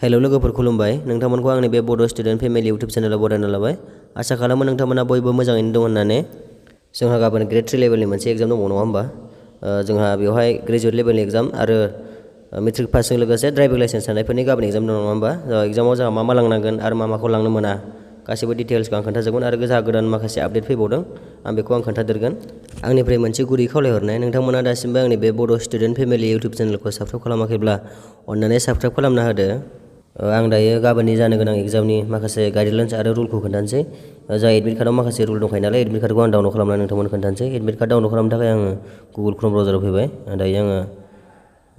Hello लोगोफोर खुलुमबाय नोंथांमोनखौ आंनि बे बड' स्टुडेन्ट फेमिलि इउटुब चेनेलाव बरायना लाबाय आसा खालामो नोंथांमोना बयबो मोजाङैनो दं होननानै जोंहा गाबोन ग्रेड 3 लेभेलनि मोनसे एग्जाम दङ नङा होमबा जोंहा बेवहाय ग्रेजुवेट लेभेलनि एग्जाम आरो मेट्रिक पासजों लोगोसे ड्राइभिं लाइसेन्स थानायफोरनि गाबोन एग्जाम दं नङा होमबा एग्जामाव जोंहा मा लांनांगोन आरो माखौ लांनो मोना गासैबो डिटेल्सखौ आं खोन्थाजोबगोन आरो जोंहा गोदान माखासे आपडेट फैबावदों आं बेखौ खोन्थादेरगोन आंनिफ्राय मोनसे गुरै खावलायहरनाय नोंथांमोना दासिमबो आंनि बे बड' स्टुडेन्ट फेमिलि इउटुब चेनेलखौ साबस्क्राइब खालामाखैब्ला अन्नानै साबस्क्राइब खालामना होदो आं दायो गाबोननि जानो गोनां एग्जामनि माखासे गाइडलाइन्स आरो रुलखौ खोन्थानोसै जा एडमिट कार्डआव माखासे रुल दंखायो नालाय एडमिट कार्डखौ आं डाउनलड खालामनानै नोंथांमोन खोन्थानोसै एडमिट कार्ड डाउनलड खालामनो थाखाय आङो गुगोल क्रोम ब्राउजाराव फैबाय दायो आङो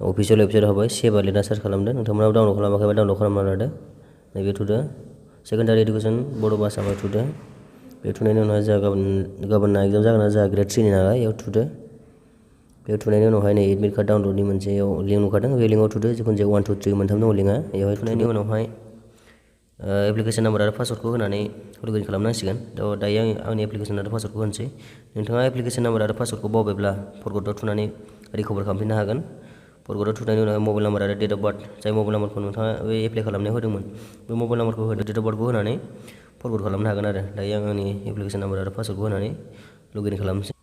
अफिसियेल वेबसाइटआव हाबबाय सेभा लिरना सार्च खालामदो नोंथांमोनाबो डाउनलड खालामाखैबा डाउनलड खालामना लादो नैबे थुदो सेकेन्डारि इडुकेसन बड' भाषायाव थुदो बे थुनायनि उनावहाय जोंहा गाबोन एग्जाम जागोन जोंहा ग्रेड 3 नि नालाय बेयाव थुदो बेयाव थुनायनि उनावहाय नै एडमिट कार्ड डाउनलडनि मोनसेयाव लिंक नुखादों बे लिंकआव थुदो जिखुनु जाया 1 2 3 मोनथाम दङ लिंकआ बेवहाय थुनायनि उनावहाय एप्लिकेसन नाम्बार आरो पासवर्डखौ होनानै लगिन खालामनांसिगोन दायो आंनि एप्लिकेसन आरो पासवर्डखौ होनोसै नोंथाङा एप्लिकेसन नाम्बार आरो पासवर्डखौ बावबायब्ला फरगटआव थुनानै रिकभार खालामफिननो हागोन फरगटआव थुनायनि उनाव मबाइल नाम्बार आरो डेट अफ बार्थ जाय मबाइल नाम्बारखौ नोंथाङा बे एप्लाइ खालामनायाव होदोंमोन बे मबाइल नाम्बारखौ होदो डेट अफ बार्थखौ होनानै फरगट खालामनो हागोन आरो दायो आं आंनि एप्लिकेसन नाम्बार आरो पासवर्डखौ होनानै लगिन खालामनोसै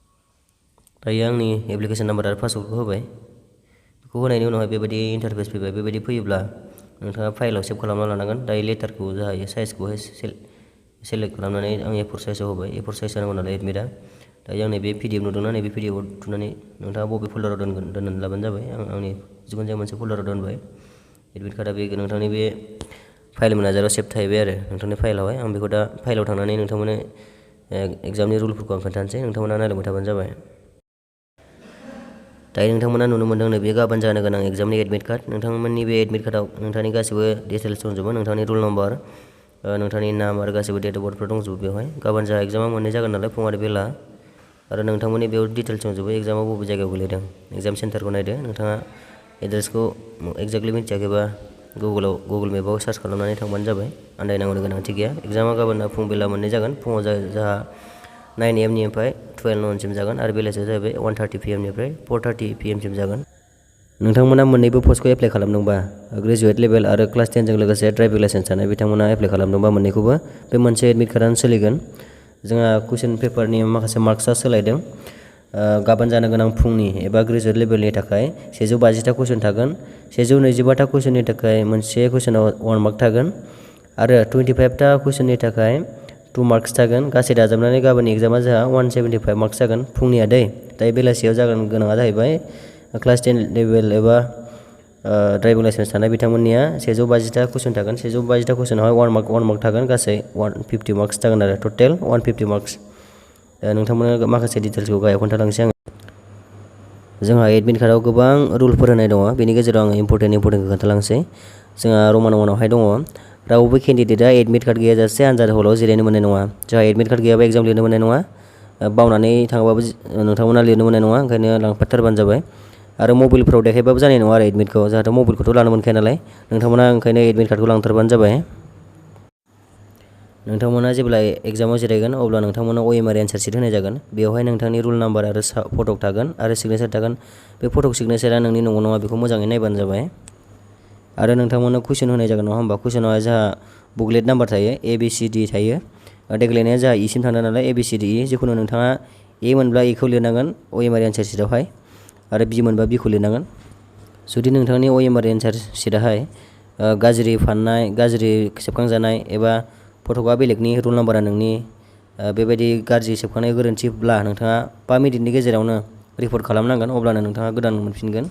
दायो आंनि एप्लिकेसन नाम्बार आरो पासवर्डखौ होबाय बेखौ होनायनि उनावहाय बेबायदि इन्टारफेस फैबाय बेबायदि फैयोब्ला नोंथाङा फाइलाव सेभ खालामना लानांगोन दायो लेटारखौ जाहायो साइजखौहाय सेलेक्ट खालामनानै आं A4 साइजआव होबाय A4 साइज जानांगौ नालाय एडमिटआ दायो आं नैबे PDF नुदोंना नैबे PDFआव थुनानै नोंथाङा बबे फोल्डाराव दोननानै लाबानो जाबाय आं आंनि जिखुनु जाया मोनसे फोल्डाराव दोनबाय एडमिट कार्डआ बे नोंथांनि बे फाइल मेनेजाराव सेभ थाहैबाय आरो नोंथांनि फाइलावहाय आं बेखौ दा फाइलाव थांनानै नोंथांमोननो एग्जामनि रुलफोरखौ आं खोन्थानोसै नोंथांमोना नायलांबाय थाबानो जाबाय दायो नोंथांमोना नुनो मोनदों नैबे गाबोन जानो गोनां एग्जामनि एडमिट कार्ड नोंथांमोननि बे एडमिट कार्डआव नोंथांनि गासैबो डिटेल्स दंजोबो नोंथांनि रुल नाम्बार नोंथांनि नाम आरो गासैबो डेट अफ बार्थफोर दंजोबो बेवहाय गाबोन जा एग्जामा मोननै जागोन नालाय फुं आरो बेला आरो नोंथांमोननि बेयाव डिटेल्स दंजोबो एग्जामाव बबे जायगायाव गोलैदों एग्जाम सेन्टारखौ नायदो नोंथाङा एड्रेसखौ एक्जेक्टलि मिथियाखैबा गुगोल मेपाव सार्च खालामनानै थांबानो जाबाय आन्दायनांगौनि गोनांथि गैया एग्जामा गाबोन फुं बेला मोननै जागोन फुङाव जोंहा 9 AM निफ्राय 12 noon सिम जागोन आरो बेलासियाव जाहैबाय 1:30 PM निफ्राय 4:30 PM सिम जागोन नोंथांमोना मोन्नैबो पस्टखौ एप्लाइ खालामदोंबा ग्रेजुवेट लेभेल आरो क्लास 10 जों लोगोसे ड्राइभिं लाइसेन्स थानाय बिथांमोना एप्लाइ खालामदोंबा मोन्नैखौबो बे मोनसे एडमिट कार्डआनो सोलिगोन जोंहा कुइसन पेपारनि माखासे मार्क्सआ सोलायदों गाबोन जानो गोनां फुंनि एबा ग्रेजुवेट लेभेलनि थाखाय 120टा कुइसन थागोन 125टा कुइसननि थाखाय मोनसे कुइसनाव 1 मार्क थागोन आरो 25टा कुइसननि थाखाय 2 मार्क्स थागोन गासै दाजाबनानै गाबोननि एग्जामा जोंहा 175 मार्क्स जागोन फुंनिया दायो बेलासियाव जागोन गोनाङा जाहैबाय क्लास 10 लेभेल एबा ड्राइभिं लाइसेन्स थानाय बिथांमोननिया 150टा कुइसन थागोन 150टा कुइसनावहाय 1 मार्क थागोन गासै 150 मार्क्स जागोन आरो टटेल 150 मार्क्स नोंथांमोना माखासे डिटेल्सखौ गाहायाव खोन्थालांसै आं जोंहा एडमिट कार्डआव गोबां रुलफोर होनाय दङ बेनि गेजेराव आं इम्परटेन्टखौ खोन्थालांसै जोंहा रमान 1आवहाय दङ रावबो केन्डिडेटआ एडमिट कार्ड गैयाजासे आनजाद हलाव जिरायनो मोननाय नङा जोंहा एडमिट कार्ड गैयाबा एग्जाम लिरनो मोननाय नङा बावनानै थाङाबाबो नोंथांमोना लिरनो मोननाय नङा ओंखायनो लांफाथारबानो जाबाय आरो मबाइलफोराव देखायबाबो जानाय नङा आरो एडमिटखौ जाहाथे मबाइलखौथ' लानो मोनखाया नालाय नोंथांमोना ओंखायनो एडमिट कार्डखौ लांथारबानो जाबाय नोंथांमोना जेब्ला एग्जामाव जिरायगोन अब्ला नोंथांमोना OMR एन्सार शीट होनाय जागोन बेवहाय नोंथांनि रुल नाम्बार आरो फटक थागोन आरो सिगनेचार थागोन बे फटक सिगनेचारा नोंनि नंगौ नङा बेखौ मोजाङै नायबानो जाबाय आरो नोंथांमोना कुइसन होनाय जागोन नङा होमबा कुइसनावहाय जोंहा बुकलेट नाम्बार थायो ABCD थायो देग्लायनाया जोंहा E सिम थांदों नालाय ABCD जिखुनु नोंथाङा A मोनब्ला Eखौ लिरनांगोन OMR एन्सार शीटआवहाय आरो B मोनबा Bखौ लिरनांगोन जुदि नोंथांनि OMR एन्सार शीटआहाय गाज्रि फाननाय गाज्रि सेबखांजानाय एबा फटकआ बेलेगनि रुल नाम्बारा नोंनि बेबायदि गाज्रि सेबखांनाय गोरोन्थिब्ला नोंथाङा 5 मिनिटनि गेजेरावनो रिपर्ट खालामनांगोन अब्लानो नोंथाङा गोदान मोनफिनगोन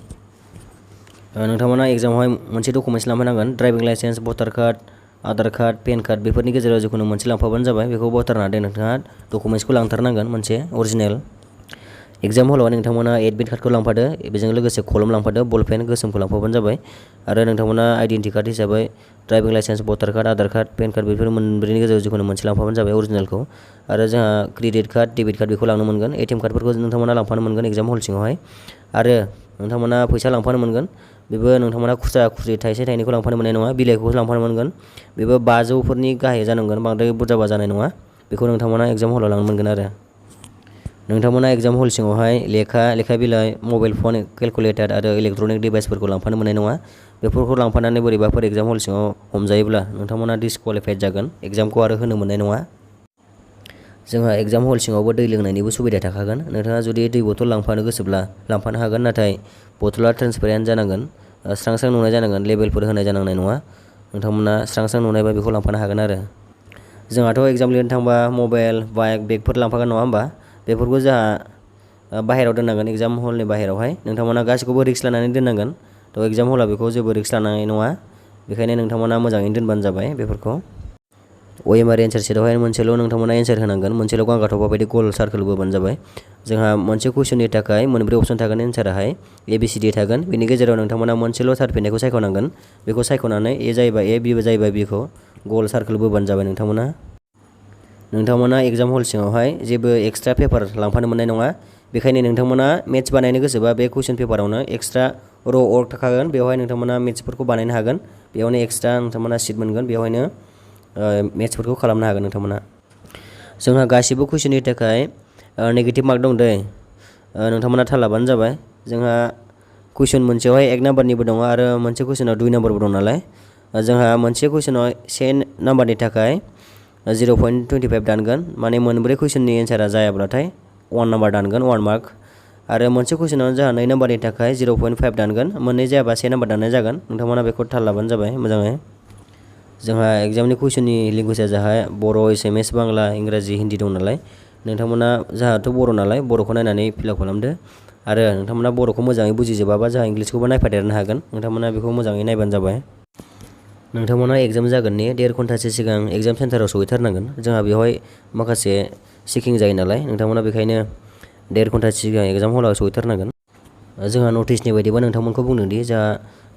नोंथांमोना एग्जामावहाय मोनसे डकुमेन्ट्स लांफानांगोन driving licence voter card Aadhaar card PAN card बेफोरनि गेजेराव जिखुनु मोनसे लांफाबानो जाबाय बेखौ बावथारना दोन नोंथाङा डकुमेन्ट्सखौ लांथारनांगोन मोनसे अरिजिनेल एग्जाम हलाव नोंथांमोना एडमिट कार्डखौ लांफादो बेजों लोगोसे कलम लांफादो बल पेन गोसोमखौ लांफाबानो जाबाय आरो नोंथांमोना आइडेन्टि कार्ड हिसाबै driving licence voter card Aadhaar card PAN card बेफोर मोनब्रैनि गेजेराव जिखुनु मोनसे लांफाबानो जाबाय अरिजिनेलखौ आरो जोंहा क्रेडिट कार्ड डेबिट कार्ड बेखौ लांनो मोनगोन ATM कार्डफोरखौ नोंथांमोना लांफानो मोनगोन एग्जाम हल सिङावहाय आरो नोंथांमोना फैसा लांफानो मोनगोन बेबो नोंथांमोना खुस्रा थाइसे थाइनैखौ लांफानो मोननाय नङा बिलाइखौ लांफानो मोनगोन बेबो 500फोरनि गाहाय जानांगोन बांद्राय बुरजाबा जानाय नङा बेखौ नोंथांमोना एग्जाम हलाव लांनो मोनगोन आरो नोंथांमोना एग्जाम हल सिङावहाय लेखा बिलाइ मबाइल फन केलकुलेटर आरो इलेक्ट्रनिक डिभाइसफोरखौ लांफानो मोननाय नङा बेफोरखौ लांफानानै बोरैबाफोर एग्जाम हल सिङाव हमजायोब्ला नोंथांमोना डिसक्वालिफाइड जागोन, एग्जामखौ आरो होनो मोननाय नङा। जोंहा एग्जाम हल सिङावबो दै लोंनायनिबो सुबिदा थाखागोन। नोंथाङा जुदि दै बथल लांफानो गोसोब्ला लांफानो हागोन, नाथाय बथला ट्रेन्सपेरेन्ट जानांगोन, स्रां स्रां नुनाय जानांगोन, लेबेलफोर होनाय जानांनाय नङा। नोंथांमोना स्रां स्रां नुनायबा बेखौ लांफानो हागोन आरो। जोंहाथ' एग्जाम लिरनो थांबा मबाइल, बाइक, बेगफोर लांफागोन नङा होमबा? बेफोरखौ जोंहा बाहेरायाव दोननांगोन, एग्जाम हलनि बाहेरायावहाय। नोंथांमोना गासिखौबो रिक्स लानानै दोननांगोन। थ' एग्जाम हला बेखौ जेबो रिक्स लानाय नङा, बेखायनो नोंथांमोना मोजाङैनो दोनबानो जाबाय बेफोरखौ। OMR एन्सार सिटआवहाय मोनसेल' नोंथांमोना एन्सार होनांगोन, मोनसेल' गांगाथफा बायदि गल सार्कोल बोबानो जाबाय। जोंहा मोनसे कुइसननि थाखाय मोनब्रै अपसन थागोन, एन्साराहाय ABCD थागोन। बेनि गेजेराव नोंथांमोना मोनसेल' थार फिननायखौ सायख'नांगोन। बेखौ सायख'नानै ए जायोबा ए, बि जायोबा बिखौ गल सार्कोल बोबानो जाबाय नोंथांमोना एग्जाम हल सिङावहाय जेबो एक्सट्रा पेपार लांफानो मोननाय नङा। बेखायनो नोंथांमोना मेथ्स बानायनो गोसोबा बे कुइसन पेपारावनो एक्सट्रा वर्क थाखागोन, बेवहाय नोंथांमोना मेथ्सफोरखौ बानायनो हागोन। बेयावनो एक्सट्रा नोंथांमोना सिट मोनगोन, बेवहायनो मेथ्सफोरखौ खालामनो हागोन नोंथांमोना। जोंहा गासिबो कुइसननि थाखाय नेगेटिभ मार्क दं दै, नोंथांमोना थाल लाबानो जाबाय। जोंहा कुइसन मोनसेयावहाय 1 नाम्बारनिबो दङ आरो मोनसे कुइसनाव 2 नाम्बारबो दं नालाय। जोंहा मोनसे कुइसनाव 1 नाम्बारनि थाखाय 0.25 दानगोन, माने मोनब्रै कुइसननि एन्सारा जायाब्लाथाय 1 नाम्बार दानगोन, 1 मार्क। आरो मोनसे कुइसनाव जोंहा 2 नाम्बारनि थाखाय 0.5 दानगोन, मोननै जायाबा 1 नाम्बार दाननाय जागोन। नोंथांमोना बेखौ थाल लाबानो जाबाय मोजाङै। जोंहा एग्जामनि कुइसननि लेंगुवेजआ जोंहा बर', एसामिस, बांला, इंराजि, हिन्दी दं नालाय। नोंथांमोना जोंहाथ' बर' नालाय, बर'खौ नायनानै फिलआप खालामदो। आरो नोंथांमोना बर'खौ मोजाङै बुजिजोबाबा जोंहा इंलिसखौबो नायफादेरनो हागोन, नोंथांमोना बेखौ मोजाङै नायबानो जाबाय। नोंथांमोना एग्जाम जागोननि 1.5 घन्टासो सिगां एग्जाम सेन्टाराव सहैथारनांगोन। जोंहा बेवहाय माखासे चेकिं जायो नालाय, नोंथांमोना बेखायनो 1.5 घन्टासो सिगां एग्जाम हलाव सहैथारनांगोन। जोंहा नटिसनि बायदिबा नोंथांमोनखौ बुंदोंदि जोंहा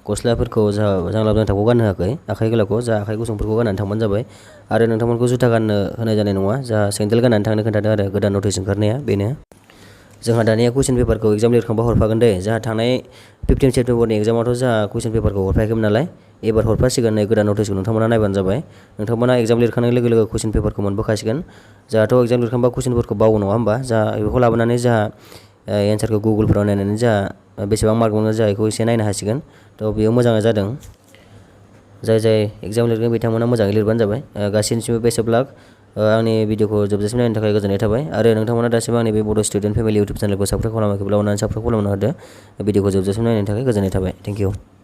गस्लाफोरखौ जोंहा जांलाब जांथाबखौ गाननो होआखै, आखाइ गोलावखौ, जोंहा आखाइ गुसुंफोरखौ गाननानै थांबानो जाबाय। आरो नोंथांमोनखौ जुथा गाननो होनाय जानाय नङा, जोंहा सेन्देल गाननानै थांनो खोन्थादों आरो गोदान नटिस ओंखारनाया बेनो। जोंहा दानिया कुइसन पेपारखौ एग्जाम लिरखांबा हरफागोन दे। जोंहा थांनाय 15 सेप्तेम्बरनि एग्जामावथ' जोंहा कुइसन पेपारखौ हरफायाखैमोन नालाय, एबार हरफासिगोन, नै गोदान नटिसखौ नोंथांमोना नायबानो जाबाय। नोंथांमोना एग्जाम लिरखांनाय लोगो लोगो कुइसन पेपारखौ मोनबोखासिगोन। जोंहाथ' एग्जाम लिरखांबा कुइसनफोरखौ बावो नङा होमबा? जोंहा बेखौ लाबोनानै जोंहा एन्सारखौ गुगोलफोराव नायनानै जोंहा बेसेबां मार्क मोनो जोंहा बेखौ एसे नायनो हासिगोन। थ' बेयो मोजाङै जादों। जाय एग्जाम लिरगोन बिथांमोना मोजाङै लिरबानो जाबाय। गासैनिसिमबो बेस्ट अफ लाक। आंनि भिडिअखौ जोबजासिम नायनो थाखाय गोजोननाय थाबाय। आरो नोंथांमोना दासिम आंनि बे बड' स्टुडेन्ट फेमिलि इउटुब चेनेलखौ साबस्क्राइब खालामाखैब्ला अननानै साबस्क्राइब खालामना होदो। भिडिअखौ जोबजासिम नायनायनि थाखाय गोजोननाय थाबाय। Thank you.